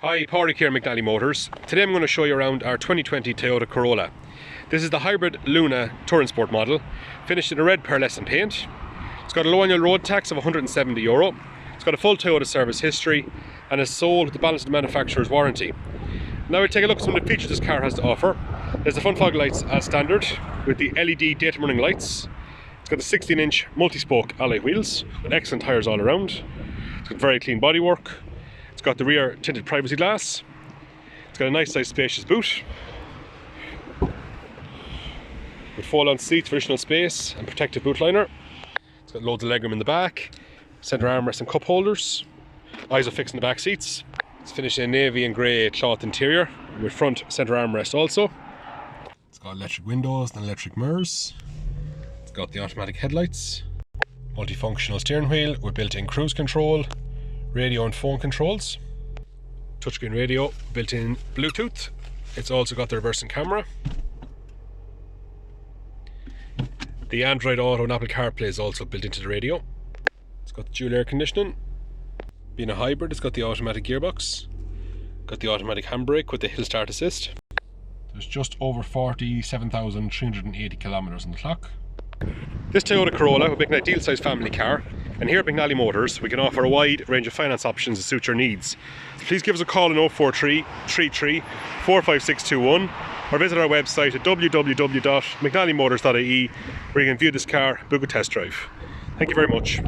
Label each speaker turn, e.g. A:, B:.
A: Hi, Pauric here, McNally Motors. Today I'm going to show you around our 2020 Toyota Corolla. This is the hybrid Luna Touring Sport model, finished in a red pearlescent paint. It's got a low annual road tax of €170. It's got a full Toyota service history and is sold with the balance of the manufacturer's warranty. Now we'll take a look at some of the features this car has to offer. There's the front fog lights as standard with the LED daytime running lights. It's got the 16-inch multi-spoke alloy wheels with excellent tyres all around. It's got very clean bodywork. It's got the rear tinted privacy glass. It's got a nice sized spacious boot with fold-on seats for additional space and protective boot liner. It's got loads of legroom in the back, centre armrest and cup holders, ISOFIX in the back seats. It's finished in a navy and grey cloth interior with front centre armrest also. It's got electric windows and electric mirrors. It's got the automatic headlights, multifunctional steering wheel with built-in cruise control, radio and phone controls, touchscreen radio, built-in Bluetooth. It's also got the reversing camera. The Android Auto and Apple Carplay is also built into the radio. It's got dual air conditioning. Being a hybrid, it's got the automatic gearbox, got the automatic handbrake with the hill start assist. There's just over 47,380 kilometers on the clock. This Toyota Corolla will make an ideal sized family car, and here at McNally Motors we can offer a wide range of finance options to suit your needs. Please give us a call on 043 33 45621 or visit our website at www.mcnallymotors.ie where you can view this car, book a test drive. Thank you very much.